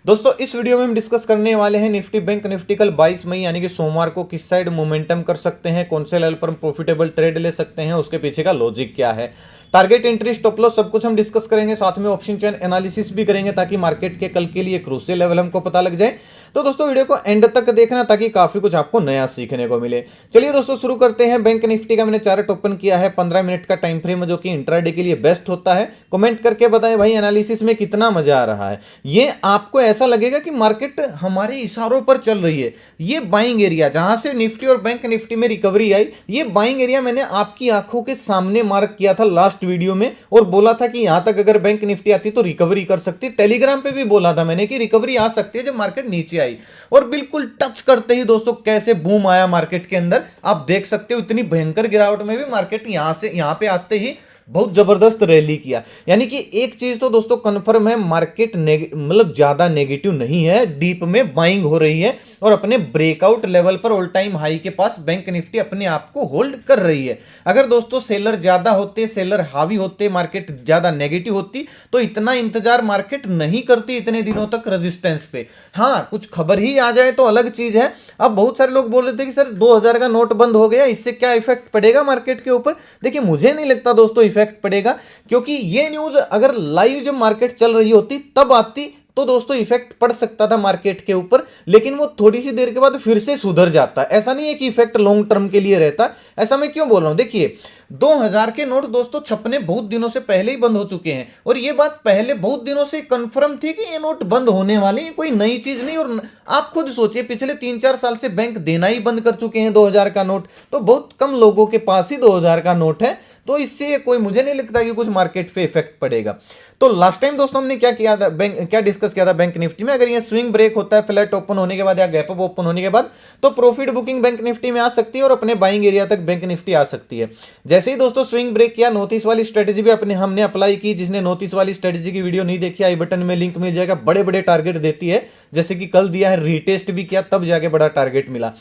दोस्तों इस वीडियो में हम डिस्कस करने वाले हैं निफ्टी बैंक निफ्टी कल 22 मई यानी कि सोमवार को किस साइड मोमेंटम कर सकते हैं, कौन से लेवल पर हम प्रॉफिटेबल ट्रेड ले सकते हैं, उसके पीछे का लॉजिक क्या है, टारगेट एंट्री स्टॉप लॉस सब कुछ हम डिस्कस करेंगे। साथ में ऑप्शन चेन एनालिसिस भी करेंगे ताकि मार्केट के कल के लिए क्रूशियल लेवल हमको पता लग जाए। तो दोस्तों वीडियो को एंड तक देखना ताकि काफी कुछ आपको नया सीखने को मिले। चलिए दोस्तों शुरू करते हैं। बैंक निफ्टी का मैंने चार्ट ओपन किया है 15 मिनट का टाइम फ्रेम जो कि इंट्राडे के लिए बेस्ट होता है। कमेंट करके बताएं भाई एनालिसिस में कितना मजा आ रहा है। ये आपको ऐसा लगेगा कि मार्केट हमारे इशारों पर चल रही है। ये बाइंग एरिया जहां से निफ्टी और बैंक निफ्टी में रिकवरी आई, ये बाइंग एरिया मैंने आपकी आंखों के सामने मार्क किया था लास्ट वीडियो में और बोला था कि यहां तक अगर बैंक निफ्टी आती तो रिकवरी कर सकती। टेलीग्राम पे भी बोला था मैंने कि रिकवरी आ सकती है जब मार्केट नीचे आई, और बिल्कुल टच करते ही दोस्तों कैसे बूम आया मार्केट के अंदर। आप देख सकते हो इतनी भयंकर गिरावट में भी मार्केट यहां से यहां पे आते ही बहुत जबरदस्त रैली किया। यानी कि एक चीज तो दोस्तों कंफर्म है, मार्केट मतलब ज्यादा नेगेटिव नहीं है, डीप में बाइंग हो रही है और अपने ब्रेकआउट लेवल पर ऑल टाइम हाई के पास बैंक निफ्टी अपने आप को होल्ड कर रही है। अगर दोस्तों सेलर ज्यादा होते, सेलर हावी होते, मार्केट ज्यादा नेगेटिव होती तो इतना इंतजार मार्केट नहीं करती इतने दिनों तक रेजिस्टेंस पे। हाँ, कुछ खबर ही आ जाए तो अलग चीज है। अब बहुत सारे लोग बोल रहे थे कि सर 2000 का नोट बंद हो गया, इससे क्या इफेक्ट पड़ेगा मार्केट के ऊपर। देखिए मुझे नहीं लगता दोस्तों इफेक्ट पड़ेगा, क्योंकि ये न्यूज अगर लाइव जब मार्केट चल रही होती तब आती तो दोस्तों इफेक्ट पड़ सकता था मार्केट के ऊपर, लेकिन वो थोड़ी सी देर के बाद फिर से सुधर जाता है। ऐसा नहीं है कि इफेक्ट लॉन्ग टर्म के लिए रहता। ऐसा मैं क्यों बोल रहा हूं, देखिए 2000 के नोट दोस्तों छपने बहुत दिनों से पहले ही बंद हो चुके हैं और ये बात पहले बहुत दिनों से कंफर्म थी कि ये नोट बंद होने वाले हैं, कोई नई चीज नहीं। और आप खुद सोचिए पिछले 3-4 साल से बैंक देना ही बंद कर चुके हैं 2000 का नोट, तो बहुत कम लोगों के पास ही 2000 का नोट है। तो इससे कोई मुझे नहीं लगता कि कुछ मार्केट पे इफेक्ट पड़ेगा। तो लास्ट टाइम दोस्तों हमने क्या किया था, क्या डिस्कस किया था बैंक निफ्टी में, अगर ये स्विंग ब्रेक होता है फ्लैट ओपन होने के बाद या गैप अप ओपन होने के बाद तो प्रॉफिट बुकिंग बैंक निफ्टी में आ सकती है और अपने बाइंग एरिया तक बैंक निफ्टी आ सकती है। जैसे ही दोस्तों स्विंग ब्रेक किया, नॉर्थ ईस्ट वाली स्ट्रेटेजी भी हमने अप्लाई की। जिसने नॉर्थ ईस्ट वाली स्ट्रेटेजी की वीडियो नहीं देखी, आई बटन में लिंक मिल जाएगा। बड़े बड़े टारगेट देती है, जैसे कि कल दिया है, रीटेस्ट भी किया तब जाके बड़ा टारगेट मिला।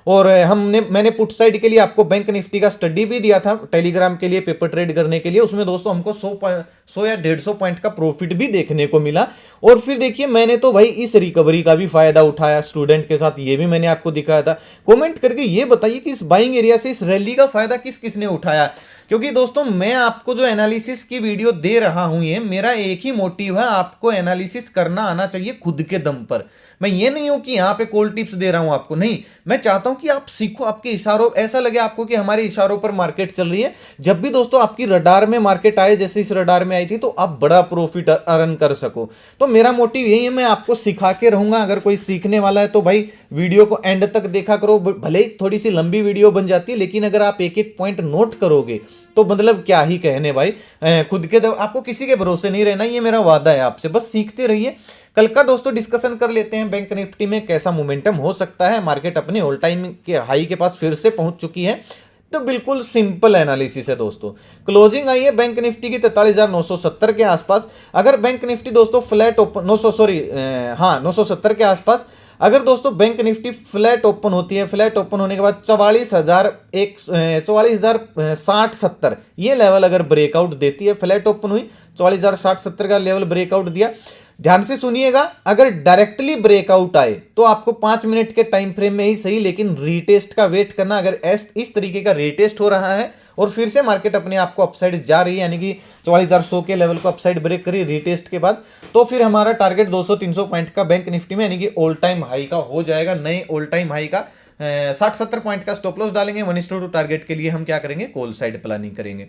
और मैंने पुट साइड के लिए आपको बैंक निफ्टी का स्टडी भी दिया था टेलीग्राम के लिए पेपर ट्रेड करने के लिए। उसमें दोस्तों हमको 100 या 150 पॉइंट का प्रॉफिट भी देखने को मिला। और फिर देखिए मैंने तो भाई इस रिकवरी का भी फायदा उठाया स्टूडेंट के साथ, ये भी मैंने आपको दिखाया था। कमेंट करके ये बताइए कि इस बाइंग एरिया से इस रैली का फायदा किस किसने उठाया। क्योंकि दोस्तों मैं आपको जो एनालिसिस की वीडियो दे रहा हूं, ये मेरा एक ही मोटिव है, आपको एनालिसिस करना आना चाहिए खुद के दम पर। मैं ये नहीं हूं कि यहां पे कॉल टिप्स दे रहा हूं आपको, नहीं। मैं चाहता हूं कि आप सीखो, आपके इशारों ऐसा लगे आपको कि हमारे इशारों पर मार्केट चल रही है। जब भी दोस्तों आपकी रडार में मार्केट आए, जैसे इस रडार में आई थी, तो आप बड़ा प्रॉफिट अर्न कर सको। तो मेरा मोटिव यही है, मैं आपको सिखा के रहूंगा। अगर कोई सीखने वाला है तो भाई वीडियो को एंड तक देखा करो। भले थोड़ी सी लंबी वीडियो बन जाती है, लेकिन अगर आप एक एक पॉइंट नोट करोगे तो मतलब क्या ही कहने भाई। खुद के आपको किसी के भरोसे नहीं रहना, ये मेरा वादा है आपसे। बस सीखते रहिए। कल का दोस्तों डिस्कशन कर लेते हैं बैंक निफ्टी में कैसा मोमेंटम हो सकता है। मार्केट अपने ऑल टाइम के हाई के पास फिर से पहुंच चुकी है। तो बिल्कुल सिंपल एनालिसिस है दोस्तों। क्लोजिंग आई है बैंक निफ्टी की 43,970 के आसपास। अगर बैंक निफ्टी दोस्तों फ्लैट ओपन 970 के आसपास अगर दोस्तों बैंक निफ्टी फ्लैट ओपन होती है, फ्लैट ओपन होने के बाद 44,060-70 ये लेवल अगर ब्रेकआउट देती है, फ्लैट ओपन हुई 44,060-70 का लेवल ब्रेकआउट दिया, ध्यान से सुनिएगा, अगर डायरेक्टली ब्रेकआउट आए तो आपको 5 मिनट के टाइम फ्रेम में ही सही, लेकिन रीटेस्ट का वेट करना। अगर इस तरीके का रीटेस्ट हो रहा है और फिर से मार्केट अपने आप को अपसाइड जा रही है, यानी कि 44,100 के लेवल को अपसाइड ब्रेक करी रीटेस्ट के बाद, तो फिर हमारा टारगेट 200-300 पॉइंट का बैंक निफ्टी में, यानी कि ऑल टाइम हाई का हो जाएगा। नए ऑल टाइम हाई का 60-70 पॉइंट का स्टॉप लॉस डालेंगे। 1:2 टारगेट के लिए हम क्या करेंगे, कॉल साइड प्लानिंग करेंगे।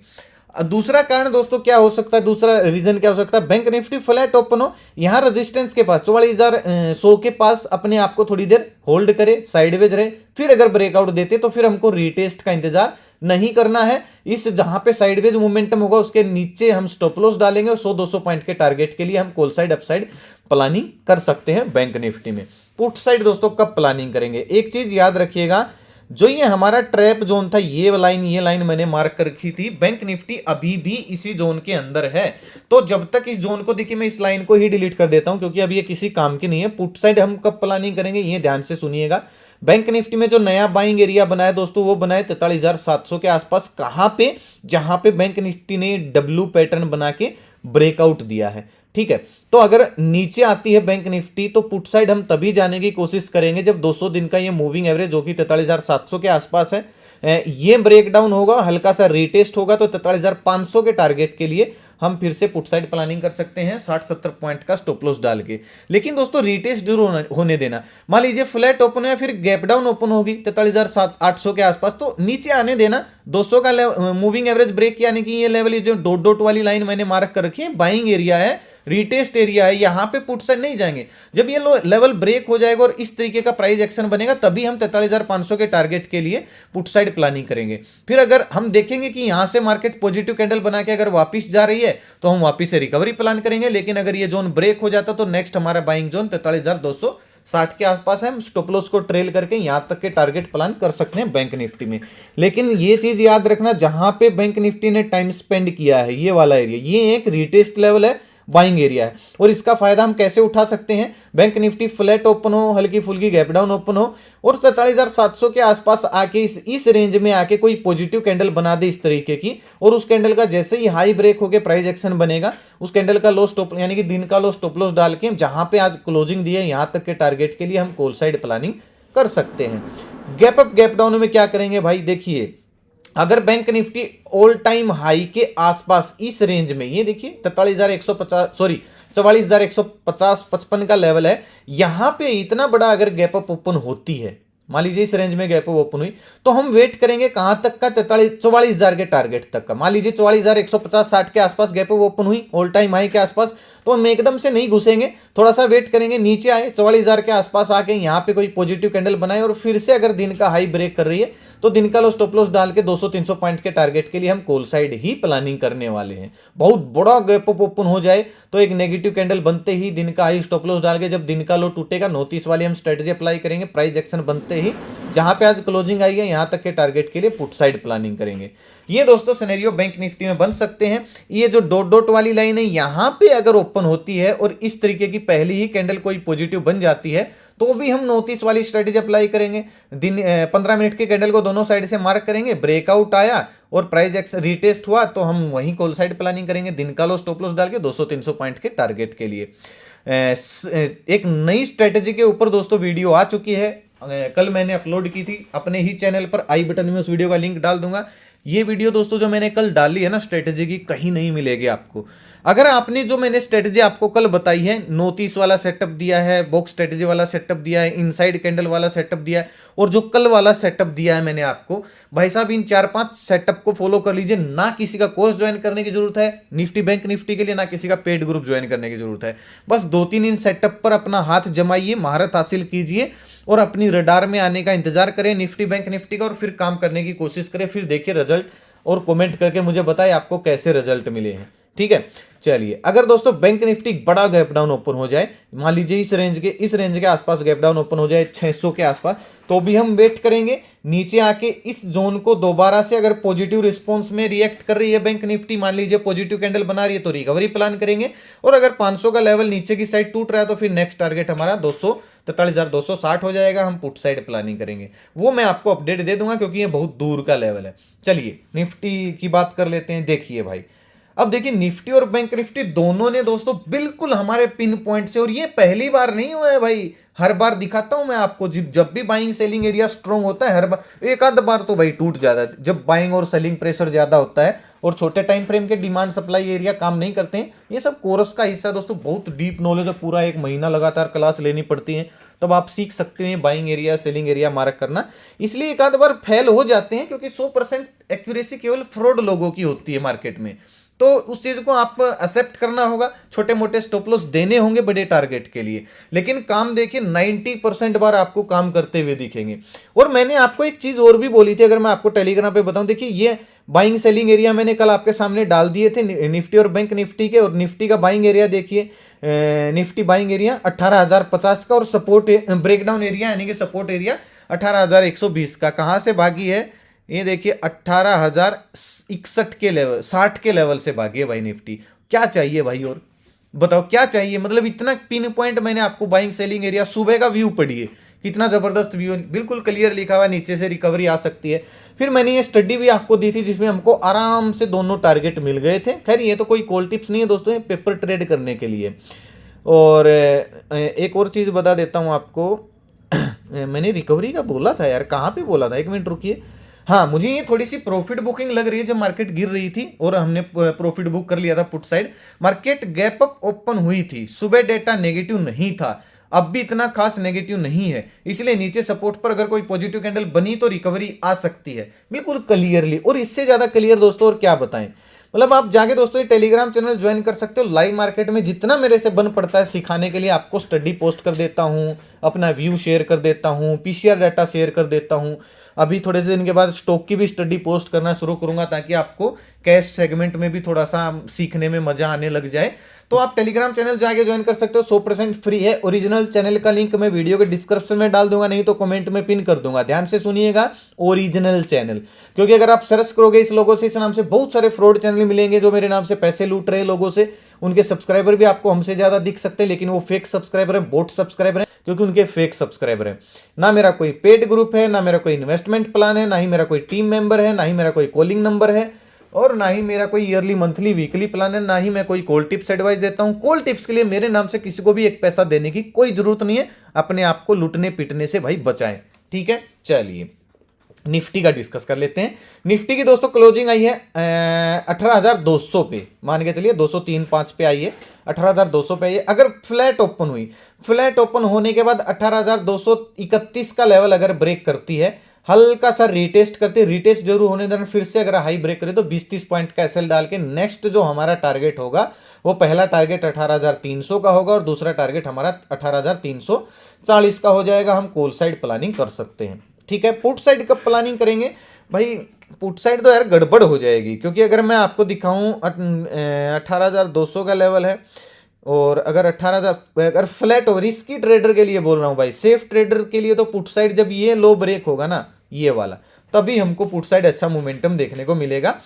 दूसरा कारण दोस्तों क्या हो सकता है, दूसरा रीजन क्या हो सकता है, बैंक निफ्टी फ्लैट ओपन हो, यहां रेजिस्टेंस के पास 44,100 के पास अपने आप को थोड़ी देर होल्ड करे, साइडवेज रहे, फिर अगर ब्रेकआउट देते तो फिर हमको रीटेस्ट का इंतजार नहीं करना है। इस जहां पे साइडवेज मोमेंटम होगा उसके नीचे हम स्टॉप लॉस डालेंगे और 100-200 पॉइंट के टारगेट के लिए हम कॉल साइड अपसाइड प्लानिंग कर सकते हैं बैंक निफ्टी में। पुट साइड दोस्तों कब प्लानिंग करेंगे, एक चीज याद रखिएगा, जो ये हमारा ट्रैप जोन था, ये लाइन मैंने मार्क कर रखी थी, बैंक निफ्टी अभी भी इसी जोन के अंदर है। तो जब तक इस जोन को, देखिए मैं इस लाइन को ही डिलीट कर देता हूं क्योंकि अब ये किसी काम की नहीं है। पुट साइड हम कब प्लानिंग करेंगे, ये ध्यान से सुनिएगा। बैंक निफ्टी में जो नया बाइंग एरिया बनाया दोस्तों, वो बनाया 43,700 के आसपास। कहां पे, जहां पे बैंक निफ्टी ने डब्ल्यू पैटर्न बना के ब्रेकआउट दिया है। ठीक है। तो अगर नीचे आती है बैंक निफ्टी तो पुट साइड हम तभी जाने की कोशिश करेंगे जब 200 दिन का ये मूविंग एवरेज जो कि 43,700 के आसपास है ये ब्रेक डाउन होगा, हल्का सा रीटेस्ट होगा, तो 43,500 के टारगेट के लिए हम फिर से पुट साइड प्लानिंग कर सकते हैं 60-70 पॉइंट का स्टॉप लॉस डाल के। लेकिन दोस्तों रीटेस्ट जरूर होने देना। मान लीजिए फ्लैट ओपन है फिर गैप डाउन ओपन होगी 43,800 के आसपास, तो नीचे आने देना। 200 का मूविंग एवरेज ब्रेक यानी कि ये लेवल, ये जो डॉट डॉट वाली लाइन मैंने मार्क कर रखी है, बाइंग एरिया है, रीटेस्ट एरिया है, यहां पे पुट साइड नहीं जाएंगे। जब ये लेवल ब्रेक हो जाएगा और इस तरीके का प्राइस एक्शन बनेगा तभी हम 43,500 के टारगेट के लिए पुट साइड प्लानिंग करेंगे। फिर अगर हम देखेंगे कि यहां से मार्केट पॉजिटिव कैंडल बना के अगर वापस जा रही है तो हम वापस से रिकवरी प्लान करेंगे। लेकिन अगर ये जोन ब्रेक हो जाता तो नेक्स्ट हमारा बाइंग जोन 43,260 के आसपास है। हम स्टॉप लॉस को ट्रेल करके यहां तक के टारगेट प्लान कर सकते हैं बैंक निफ्टी में। लेकिन ये चीज याद रखना, जहां पे बैंक निफ्टी ने टाइम स्पेंड किया है ये वाला एरिया, ये एक रिटेस्ट लेवल है, बाइंग एरिया है। और इसका फायदा हम कैसे उठा सकते हैं? बैंक निफ्टी फ्लैट ओपन हो, हल्की फुल्की गैप डाउन ओपन हो और 43,700 के आसपास आके इस रेंज में आके कोई पॉजिटिव कैंडल बना दे इस तरीके की, और उस कैंडल का जैसे ही हाई ब्रेक होके प्राइस एक्शन बनेगा, उस कैंडल का लो स्टॉप यानी कि दिन का लो स्टॉप लॉस डाल के जहां पे आज क्लोजिंग दी है यहां तक के टारगेट के लिए हम कॉल साइड प्लानिंग कर सकते हैं। गैप अप गैप डाउन में क्या करेंगे भाई? देखिए, अगर bank Nifty all time high के आसपास इस रेंज में, ये देखिए 44,55 का लेवल है, यहां पे इतना बड़ा अगर गैप अप ओपन होती है, मान लीजिए इस रेंज में गैप अप ओपन हुई, तो हम वेट करेंगे कहां तक का? 44,000 के टारगेट तक का। मान लीजिए 44,150-60 के आसपास गैप अप ओपन हुई ऑल टाइम हाई के आसपास, तो हम एकदम से नहीं घुसेंगे, थोड़ा सा वेट करेंगे, नीचे आए 44,000 के आसपास आके यहां पे कोई पॉजिटिव कैंडल बनाए और फिर से अगर दिन का हाई ब्रेक कर रही है तो दिन का लो स्टॉप लॉस डाल के 200-300 पॉइंट के टारगेट के लिए हम कॉल साइड ही प्लानिंग करने वाले हैं। बहुत बड़ा गैप अप ओपन हो जाए तो एक नेगेटिव कैंडल बनते ही दिन का हाई स्टॉप लॉस डाल के जब दिन का लो टूटेगा 29 वाली हम स्ट्रेटजी अप्लाई करेंगे। प्राइस एक्शन बनते ही जहां पे आज क्लोजिंग आई है यहां तक के टारगेट के लिए पुट साइड प्लानिंग करेंगे। ये दोस्तों सिनेरियो बैंक निफ्टी में बन सकते हैं। ये जो डॉट डॉट वाली लाइन है यहां पे अगर ओपन होती है और इस तरीके की पहली ही कैंडल कोई पॉजिटिव बन जाती है तो भी हम 29 वाली स्ट्रेटेजी अप्लाई करेंगे। दिन 15 मिनट के कैंडल को दोनों साइड से मार्क करेंगे, ब्रेकआउट आया और प्राइस एक्शन रीटेस्ट हुआ तो हम वहीं कॉल साइड प्लानिंग करेंगे, दिन का लो स्टॉप लॉस डाल के 200-300 पॉइंट के टारगेट के लिए। एक नई स्ट्रेटेजी के ऊपर दोस्तों वीडियो आ चुकी है, कल मैंने अपलोड की थी अपने ही चैनल पर, आई बटन में उस वीडियो का लिंक डाल दूंगा। ये वीडियो दोस्तों जो मैंने कल डाली है ना स्ट्रेटेजी की, कहीं नहीं मिलेगी आपको। अगर आपने जो मैंने स्ट्रेटेजी आपको कल बताई है, 29 वाला सेटअप दिया है, बॉक्स स्ट्रेटेजी वाला सेटअप दिया है, इनसाइड कैंडल वाला सेटअप दिया है और जो कल वाला सेटअप दिया है मैंने आपको, भाई साहब इन 4-5 सेटअप को फॉलो कर लीजिए। ना किसी का कोर्स ज्वाइन करने की जरूरत है निफ्टी बैंक निफ्टी के लिए, ना किसी का पेड ग्रुप ज्वाइन करने की जरूरत है। बस 2-3 इन सेटअप पर अपना हाथ जमाइए, महारत हासिल कीजिए और अपनी रडार में आने का इंतजार करें निफ्टी बैंक निफ्टी का, और फिर काम करने की कोशिश करें। फिर देखिए रिजल्ट और कमेंट करके मुझे बताएं आपको कैसे रिजल्ट मिले हैं। ठीक है, चलिए अगर दोस्तों बैंक निफ्टी बड़ा गैप डाउन ओपन हो जाए, मान लीजिए इस रेंज के आसपास गैप डाउन ओपन हो जाए 600 के आसपास, तो भी हम वेट करेंगे नीचे आके इस जोन को दोबारा से अगर पॉजिटिव रिस्पांस में रिएक्ट कर रही है बैंक निफ्टी, मान लीजिए पॉजिटिव कैंडल बना रही है तो रिकवरी प्लान करेंगे। और अगर 500 का लेवल नीचे की साइड टूट रहा है तो फिर नेक्स्ट टारगेट हमारा 43,260 हो जाएगा, हम पुट साइड प्लानिंग करेंगे। वो मैं आपको अपडेट दे दूंगा क्योंकि ये बहुत दूर का लेवल है। चलिए निफ्टी की बात कर लेते हैं। देखिए भाई, अब देखिए निफ्टी और बैंक निफ्टी दोनों ने दोस्तों बिल्कुल हमारे पिन पॉइंट से, और ये पहली बार नहीं हुआ है भाई, हर बार दिखाता हूं मैं आपको, जब भी बाइंग सेलिंग एरिया स्ट्रॉन्ग होता है हर बार एक आध बार तो भाई टूट जाता है जब बाइंग और सेलिंग प्रेशर ज्यादा होता है और छोटे टाइम फ्रेम के डिमांड सप्लाई एरिया काम नहीं करते हैं। ये सब कोर्स का हिस्सा दोस्तों, बहुत डीप नॉलेज है, पूरा 1 महीना लगातार क्लास लेनी पड़ती है तब आप सीख सकते हैं buying area selling area mark करना। इसलिए एक आध बार फेल हो जाते हैं क्योंकि 100% एक्यूरेसी केवल फ्रॉड लोगों की होती है मार्केट में, तो उस चीज को आप एक्सेप्ट करना होगा। छोटे मोटे स्टॉप लॉस देने होंगे बड़े टारगेट के लिए, लेकिन काम देखिए 90% बार आपको काम करते हुए दिखेंगे। और मैंने आपको एक चीज और भी बोली थी, अगर मैं आपको टेलीग्राम पे बताऊं, देखिए ये बाइंग सेलिंग एरिया मैंने कल आपके सामने डाल दिए थे निफ्टी और बैंक निफ्टी के, और निफ्टी का बाइंग एरिया देखिए, निफ्टी बाइंग एरिया 18,050 का और सपोर्ट ब्रेकडाउन एरिया यानी कि सपोर्ट एरिया 18,120 का। कहां से भागी है ये देखिए, 18,061 के लेवल, 60 के लेवल से भागी है भाई निफ्टी। क्या चाहिए भाई, और बताओ क्या चाहिए? मतलब इतना पिन पॉइंट मैंने आपको बाइंग सेलिंग एरिया, सुबह का व्यू पढ़िए कितना जबरदस्त व्यू, बिल्कुल क्लियर लिखा हुआ है, नीचे से रिकवरी आ सकती है। फिर मैंने ये स्टडी भी आपको दी थी जिसमें हमको आराम से दोनों टारगेट मिल गए थे। खैर ये तो कोई कॉल टिप्स नहीं है दोस्तों, ये पेपर ट्रेड करने के लिए। और एक और चीज़ बता देता हूँ आपको मैंने रिकवरी का बोला था यार, कहाँ पे बोला था, एक मिनट रुकिए। हाँ, मुझे ये थोड़ी सी प्रॉफिट बुकिंग लग रही है, जब मार्केट गिर रही थी और हमने प्रॉफिट बुक कर लिया था put side. Market gap up open हुई थी, सुबह डेटा नेगेटिव नहीं था, अब भी इतना खास नेगेटिव नहीं है, इसलिए नीचे सपोर्ट पर अगर कोई पॉजिटिव कैंडल बनी तो रिकवरी आ सकती है बिल्कुल क्लियरली। और इससे ज्यादा क्लियर दोस्तों और क्या बताएं, मतलब आप जाके दोस्तों ये टेलीग्राम चैनल ज्वाइन कर सकते हो। लाइव मार्केट में जितना मेरे से बन पड़ता है सिखाने के लिए आपको स्टडी पोस्ट कर देता हूँ, अपना व्यू शेयर कर देता हूँ, पीसीआर डाटा शेयर कर देता हूँ। अभी थोड़े से दिन के बाद स्टॉक की भी स्टडी पोस्ट करना शुरू करूंगा ताकि आपको कैश सेगमेंट में भी थोड़ा सा सीखने में मजा आने लग जाए। तो आप टेलीग्राम चैनल जाके ज्वाइन कर सकते हो, 100% फ्री है। ओरिजिनल चैनल का लिंक मैं वीडियो के डिस्क्रिप्शन में डाल दूंगा, नहीं तो कमेंट में पिन कर दूंगा। ध्यान से सुनिएगा, ओरिजिनल चैनल, क्योंकि अगर आप सर्च करोगे इस लोगों से, इस नाम से बहुत सारे फ्रॉड चैनल मिलेंगे जो मेरे नाम से पैसे लूट रहे हैं लोगों से। उनके सब्सक्राइबर भी आपको हमसे ज्यादा दिख सकते हैं, लेकिन वो फेक सब्सक्राइबर है, बोट सब्सक्राइबर है, क्योंकि उनके फेक सब्सक्राइबर है। ना मेरा कोई पेड ग्रुप है, ना मेरा कोई इन्वेस्टमेंट प्लान है, ना ही मेरा कोई टीम मेंबर है, ना ही मेरा कोई कॉलिंग नंबर है, और ना ही मेरा कोई ईयरली मंथली वीकली प्लान है, ना ही मैं कोई कॉल टिप्स एडवाइस देता हूं। कॉल टिप्स के लिए मेरे नाम से किसी को भी एक पैसा देने की कोई जरूरत नहीं है, अपने आप को लूटने पीटने से भाई बचाएं, ठीक है। चलिए निफ्टी का डिस्कस कर लेते हैं। निफ्टी की दोस्तों क्लोजिंग आई है 18,200 पे, मान के चलिए 203.5 पे आई है, 18,200 पे आई है। अगर फ्लैट ओपन हुई, फ्लैट ओपन होने के बाद 18,231 का लेवल अगर ब्रेक करती है, हल्का सा रीटेस्ट करते, रीटेस्ट जरूर होने देना, फिर से अगर हाई ब्रेक करे तो 20-30 पॉइंट का एसएल डाल के नेक्स्ट जो हमारा टारगेट होगा वो पहला टारगेट 18,300 का होगा और दूसरा टारगेट हमारा 18,340 का हो जाएगा। हम कॉल साइड प्लानिंग कर सकते हैं, ठीक है। पुट साइड कब प्लानिंग करेंगे भाई? पुट साइड तो यार गड़बड़ हो जाएगी, क्योंकि अगर मैं आपको दिखाऊं 18,200 का लेवल है, और अगर 18,000 अगर फ्लैट हो, रिस्की ट्रेडर के लिए बोल रहा हूं भाई, सेफ ट्रेडर के लिए तो पुट साइड जब ये लो ब्रेक होगा ना, ये वाला, तभी हमको पुट साइड अच्छा मोमेंटम देखने को मिलेगा।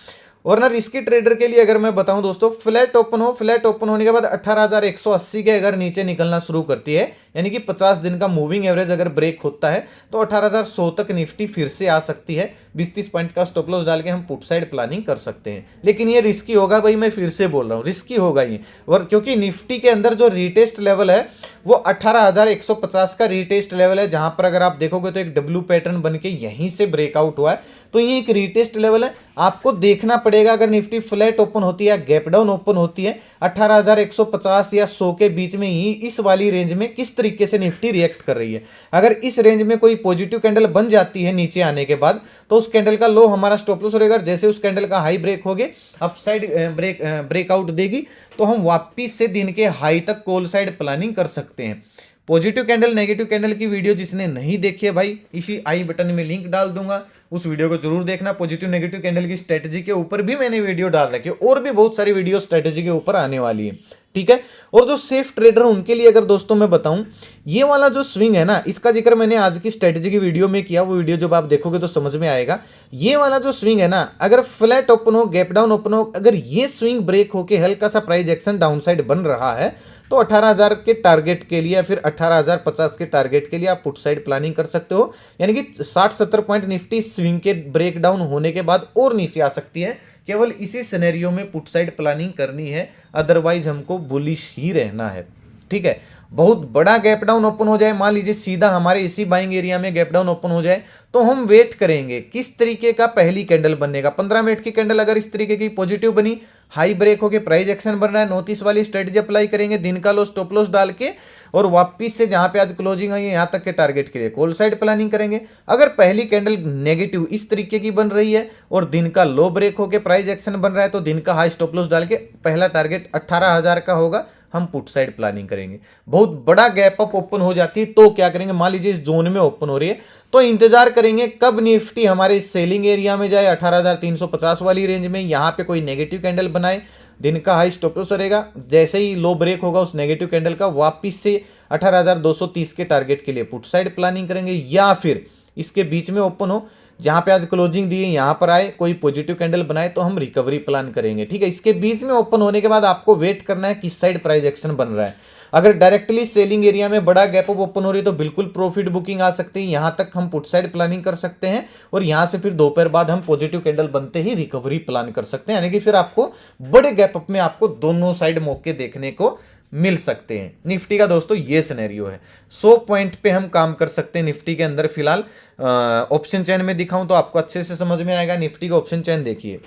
और ना रिस्की ट्रेडर के लिए अगर मैं बताऊं दोस्तों, फ्लैट ओपन हो, फ्लैट ओपन होने के बाद 18,180 के अगर नीचे निकलना शुरू करती है, यानी कि 50 दिन का मूविंग एवरेज अगर ब्रेक होता है, तो 18,100 तक निफ्टी फिर से आ सकती है। 20-30 पॉइंट का स्टॉप लॉस डाल के हम पुट साइड प्लानिंग कर सकते हैं, लेकिन ये रिस्की होगा भाई, मैं फिर से बोल रहा हूँ रिस्की होगा ये। और क्योंकि निफ्टी के अंदर जो रीटेस्ट लेवल है वो 18,150 का रीटेस्ट लेवल है, जहां पर अगर आप देखोगे तो एक डब्ल्यू पैटर्न बन के यहीं से ब्रेकआउट हुआ है, तो ये एक रीटेस्ट लेवल है। आपको देखना पड़ेगा अगर निफ्टी फ्लैट ओपन होती है, गैप डाउन ओपन होती है 18,150 या 100 के बीच में ही, इस वाली रेंज में किस तरीके से निफ्टी रिएक्ट कर रही है। अगर इस रेंज में कोई पॉजिटिव कैंडल बन जाती है नीचे आने के बाद, तो उस कैंडल का लो हमारा स्टॉप लॉस रहेगा। जैसे उस कैंडल का हाई ब्रेक होगे, अपसाइड ब्रेकआउट देगी, तो हम वापिस से दिन के हाई तक कॉल साइड प्लानिंग कर सकते हैं। पॉजिटिव कैंडल नेगेटिव कैंडल की वीडियो जिसने नहीं देखी है भाई, इसी आई बटन में लिंक डाल दूंगा, उस वीडियो को जरूर देखना। पॉजिटिव नेगेटिव कैंडल की स्ट्रेटजी के ऊपर भी मैंने वीडियो डाल रखी है, और भी बहुत सारी वीडियो स्ट्रेटजी के ऊपर आने वाली है, ठीक है। और जो सेफ ट्रेडर उनके लिए अगर दोस्तों मैं बताऊं, ये वाला जो स्विंग है ना, इसका जिक्र मैंने आज की स्ट्रेटजी की वीडियो में किया, वो वीडियो जब आप देखोगे तो समझ में आएगा। ये वाला जो स्विंग है ना, अगर फ्लैट ओपन हो, गैप डाउन ओपन हो, अगर ये स्विंग ब्रेक होके हल्का सा प्राइस एक्शन डाउन साइड बन रहा है, तो 18,000 के टारगेट के लिए या फिर 18,050 के टारगेट के लिए आप पुट साइड प्लानिंग कर सकते हो। यानी कि 60-70 पॉइंट निफ्टी स्विंग के ब्रेक डाउन होने के बाद और नीचे आ सकती है। केवल इसी सिनेरियो में पुट साइड प्लानिंग करनी है, अदरवाइज हमको बुलिश ही रहना है, ठीक है। बहुत बड़ा गैप डाउन ओपन हो जाए, मान लीजिए सीधा हमारे इसी बाइंग एरिया में गैप डाउन ओपन हो जाए, तो हम वेट करेंगे किस तरीके का पहली कैंडल बनेगा। 15 मिनट की कैंडल अगर इस तरीके की पॉजिटिव बनी, हाई ब्रेक होके प्राइस एक्शन बन रहा है, नोटिस वाली स्ट्रेटजी अप्लाई करेंगे, दिन का लो स्टॉप लॉस डाल के, और वापिस से जहां पे आज क्लोजिंग आई है यहां तक के टारगेट के लिए कॉल साइड प्लानिंग करेंगे। अगर पहली कैंडल नेगेटिव इस तरीके की बन रही है और दिन का लो ब्रेक होके प्राइस एक्शन बन रहा है, तो दिन का हाई स्टॉप लॉस डाल के पहला टारगेट 18,000 का होगा, हम पुट साइड प्लानिंग करेंगे। बहुत बड़ा गैप अप ओपन हो जाती है तो क्या करेंगे, मान लीजिए इस जोन में ओपन हो रही है, तो इंतजार करेंगे कब निफ्टी हमारे सेलिंग एरिया में जाए 18,350 वाली रेंज में, यहां पे कोई नेगेटिव कैंडल बनाए, दिन का हाई स्टॉप लॉस रहेगा, जैसे ही लो ब्रेक होगा उस नेगेटिव कैंडल का, वापिस से 18,230 के टारगेट के लिए पुट साइड प्लानिंग करेंगे। या फिर इसके बीच में ओपन हो, जहां पे आज क्लोजिंग दी है यहां पर आए, कोई पॉजिटिव कैंडल बनाए, तो हम रिकवरी प्लान करेंगे, ठीक है। इसके बीच में ओपन होने के बाद आपको वेट करना है किस साइड प्राइस एक्शन बन रहा है। अगर डायरेक्टली सेलिंग एरिया में बड़ा गैप अप ओपन हो रही है तो बिल्कुल प्रॉफिट बुकिंग आ सकती है, यहां तक हम पुट साइड प्लानिंग कर सकते हैं और यहां से फिर दोपहर बाद हम पॉजिटिव कैंडल बनते ही रिकवरी प्लान कर सकते हैं, यानी कि फिर आपको बड़े गैप अप में आपको दोनों साइड मौके देखने को मिल सकते हैं। निफ्टी का दोस्तों ये सिनेरियो है, 100 पॉइंट पे हम काम कर सकते हैं निफ्टी के अंदर। फिलहाल ऑप्शन चेन में दिखाऊं तो आपको अच्छे से समझ में आएगा। निफ्टी का ऑप्शन चेन देखिए,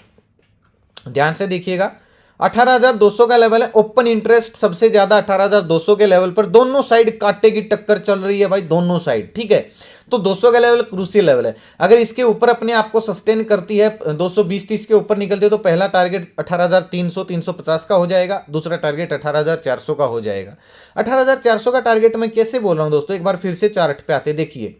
ध्यान से देखिएगा, 18,200 का लेवल है, ओपन इंटरेस्ट सबसे ज्यादा 18,200 के लेवल पर, दोनों साइड कांटे की टक्कर चल रही है भाई, दोनों साइड, ठीक है। तो 200 का लेवल क्रूशियल लेवल है, अगर इसके ऊपर अपने आप को सस्टेन करती है, 220-30 के ऊपर निकलती है तो पहला टारगेट 18,300-350 का हो जाएगा, दूसरा टारगेट 18,400 का हो जाएगा। 18,400 का टारगेट मैं कैसे बोल रहा हूं दोस्तों, एक बार फिर से चार्ट पे आते देखिए।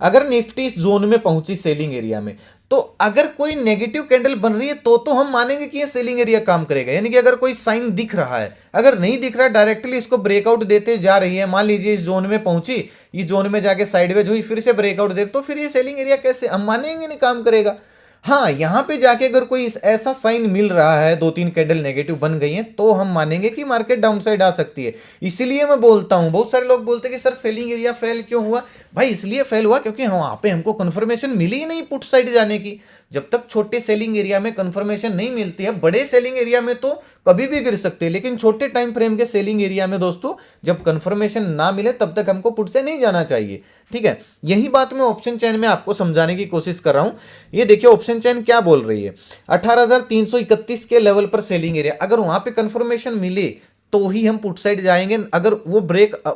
अगर निफ्टी इस जोन में पहुंची सेलिंग एरिया में, तो अगर कोई नेगेटिव कैंडल बन रही है तो हम मानेंगे कि ये सेलिंग एरिया काम करेगा, यानी कि अगर कोई साइन दिख रहा है, अगर नहीं दिख रहा है डायरेक्टली इसको ब्रेकआउट देते जा रही है, मान लीजिए इस जोन में पहुंची, इस जोन में जाके साइडवेज हुई, फिर से ब्रेकआउट दे, तो फिर ये सेलिंग एरिया कैसे हम मानेंगे, नहीं काम करेगा। हाँ, यहां पे जाके अगर कोई ऐसा साइन मिल रहा है, 2-3 कैंडल नेगेटिव बन गई हैं, तो हम मानेंगे कि मार्केट डाउनसाइड आ सकती है। इसीलिए मैं बोलता हूं, बहुत सारे लोग बोलते हैं कि सर सेलिंग एरिया फेल क्यों हुआ, भाई इसलिए फेल हुआ क्योंकि वहां पे हमको कंफर्मेशन मिली ही नहीं पुट साइड जाने की। जब तक छोटे सेलिंग एरिया में कंफर्मेशन नहीं मिलती है, बड़े सेलिंग एरिया में तो कभी भी गिर सकते हैं, लेकिन छोटे टाइम फ्रेम के सेलिंग एरिया में दोस्तों जब कंफर्मेशन ना मिले तब तक हमको पुट से नहीं जाना चाहिए, ठीक है। यही बात मैं ऑप्शन चेन में आपको समझाने की कोशिश कर रहा हूं। ये देखिए ऑप्शन चेन क्या बोल रही है, 18,331 के लेवल पर सेलिंग एरिया, अगर वहां पे कंफर्मेशन मिले तो ही हम पुट साइड जाएंगे, अगर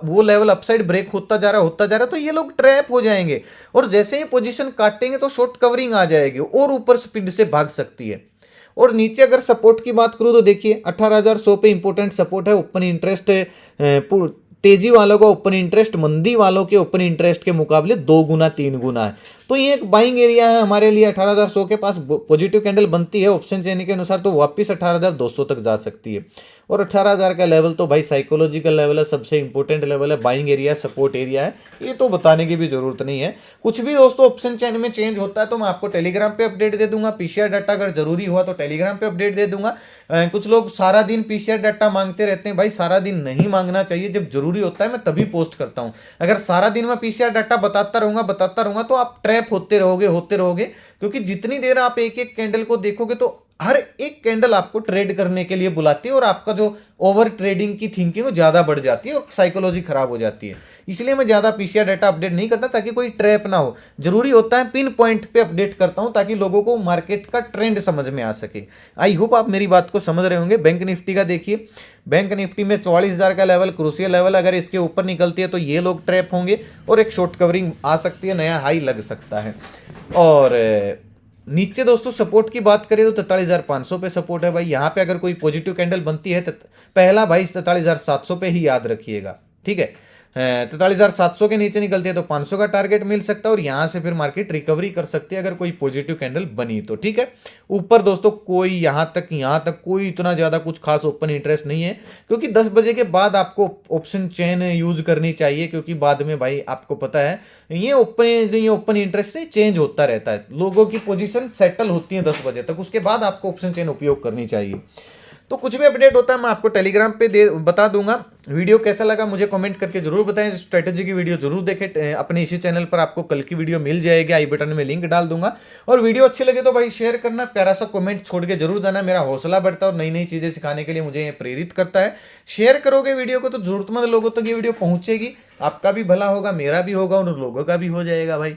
वो लेवल अपसाइड ब्रेक होता जा रहा तो ये लोग ट्रैप हो जाएंगे, और जैसे ही पोजीशन काटेंगे तो शॉर्ट कवरिंग आ जाएगी और ऊपर स्पीड से भाग सकती है। और नीचे अगर सपोर्ट की बात करूं तो देखिए 18,100 पे इंपॉर्टेंट सपोर्ट है, ओपन इंटरेस्ट तेजी वालों का ओपन इंटरेस्ट मंदी वालों के ओपन इंटरेस्ट के मुकाबले 2 गुना 3 गुना है, तो ये एक बाइंग एरिया है हमारे लिए। 18,100 के पास पॉजिटिव कैंडल बनती है ऑप्शन चेन के अनुसार तो वापस 18,200 तक जा सकती है, और 18,000 का लेवल तो भाई साइकोलॉजिकल लेवल है, सबसे इंपॉर्टेंट लेवल है, बाइंग एरिया है, सपोर्ट एरिया है, ये तो बताने की भी जरूरत नहीं है। कुछ भी दोस्तों ऑप्शन चेन में चेंज होता है तो मैं आपको टेलीग्राम पे अपडेट दे दूंगा, पीसीआर डाटा अगर जरूरी हुआ तो टेलीग्राम पे अपडेट दे दूंगा। कुछ लोग सारा दिन पीसीआर डाटा मांगते रहते हैं, भाई सारा दिन नहीं मांगना चाहिए, जब जरूरी होता है मैं तभी पोस्ट करता हूं। अगर सारा दिन मैं पीसीआर डाटा बताता रहूंगा तो आप ट्रैप होते रहोगे, क्योंकि जितनी देर आप एक एक कैंडल को देखोगे तो हर एक कैंडल आपको ट्रेड करने के लिए बुलाती है, और आपका जो ओवर ट्रेडिंग की थिंकिंग वो ज्यादा बढ़ जाती है और साइकोलॉजी खराब हो जाती है। इसलिए मैं ज्यादा पीसीआर डाटा अपडेट नहीं करता ताकि कोई ट्रैप ना हो, जरूरी होता है पिन पॉइंट पे अपडेट करता हूं ताकि लोगों को मार्केट का ट्रेंड समझ में आ सके। आई होप आप मेरी बात को समझ रहे होंगे। बैंक निफ्टी का देखिए, बैंक निफ्टी में 44,000 का लेवल क्रूशियल लेवल, अगर इसके ऊपर निकलती है तो ये लोग ट्रैप होंगे और एक शॉर्ट कवरिंग आ सकती है, नया हाई लग सकता है। और नीचे दोस्तों सपोर्ट की बात करें तो 43,500 पे सपोर्ट है भाई, यहाँ पे अगर कोई पॉजिटिव कैंडल बनती है तो पहला भाई 43,700 पे ही याद रखिएगा, ठीक है। 43,700 के नीचे निकलती है तो 500 का टारगेट मिल सकता है, और यहां से फिर मार्केट रिकवरी कर सकती है अगर कोई पॉजिटिव कैंडल बनी तो, ठीक है। ऊपर दोस्तों कोई यहां तक कोई इतना ज्यादा कुछ खास ओपन इंटरेस्ट नहीं है, क्योंकि 10 बजे के बाद आपको ऑप्शन चेन यूज करनी चाहिए, क्योंकि बाद में भाई आपको पता है ये ओपन इंटरेस्ट चेंज होता रहता है, लोगों की पोजीशन सेटल होती है 10 बजे तक, उसके बाद आपको ऑप्शन चेन उपयोग करनी चाहिए। तो कुछ भी अपडेट होता है मैं आपको टेलीग्राम पे बता दूंगा। वीडियो कैसा लगा मुझे कमेंट करके जरूर बताएं, स्ट्रेटेजी की वीडियो जरूर देखें, अपने इसी चैनल पर आपको कल की वीडियो मिल जाएगी, आई बटन में लिंक डाल दूंगा। और वीडियो अच्छी लगे तो भाई शेयर करना, प्यारा सा कमेंट छोड़ के जरूर जाना, मेरा हौसला बढ़ता है और नई नई चीजें सिखाने के लिए मुझे प्रेरित करता है। शेयर करोगे वीडियो को तो जरूरतमंद लोगों तक ये वीडियो पहुंचेगी, आपका भी भला होगा, मेरा भी होगा और लोगों का भी हो जाएगा भाई।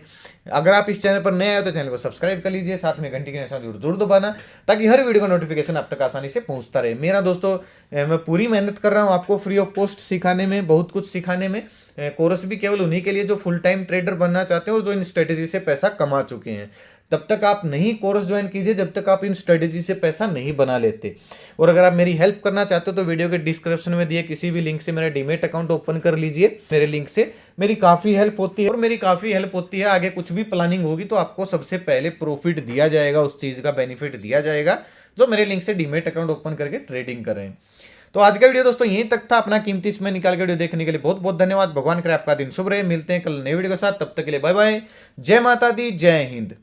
अगर आप इस चैनल पर नए आए तो चैनल को सब्सक्राइब कर लीजिए, साथ में घंटी के निशान जरूर दबाना ताकि हर वीडियो का नोटिफिकेशन आप तक आसानी से पहुंचता रहे। मेरा दोस्तों मैं पूरी मेहनत कर रहा हूं आपको फ्री ऑफ कॉस्ट सिखाने में, बहुत कुछ सिखाने में। कोर्स भी केवल उन्हीं के लिए जो फुल टाइम ट्रेडर बनना चाहते हैं और जो इन स्ट्रेटेजी से पैसा कमा चुके हैं। तब तक आप नहीं कोर्स ज्वाइन कीजिए जब तक आप इन स्ट्रेटेजी से पैसा नहीं बना लेते। और अगर आप मेरी हेल्प करना चाहते हो तो वीडियो के डिस्क्रिप्शन में दिए किसी भी लिंक से मेरा डीमेट अकाउंट ओपन कर लीजिए, मेरे लिंक से मेरी काफ़ी हेल्प होती है। और मेरी काफ़ी हेल्प होती है, आगे कुछ भी प्लानिंग होगी तो आपको सबसे पहले प्रॉफिट दिया जाएगा, उस चीज़ का बेनिफिट दिया जाएगा जो मेरे लिंक से डीमेट अकाउंट ओपन करके ट्रेडिंग कर रहे हैं। तो आज का वीडियो दोस्तों यहीं तक था। अपना कीमती समय निकाल के वीडियो देखने के लिए बहुत बहुत धन्यवाद। भगवान करे आपका दिन शुभ रहे। मिलते हैं कल नए वीडियो के साथ, तब तक के लिए बाय बाय। जय माता दी, जय हिंद।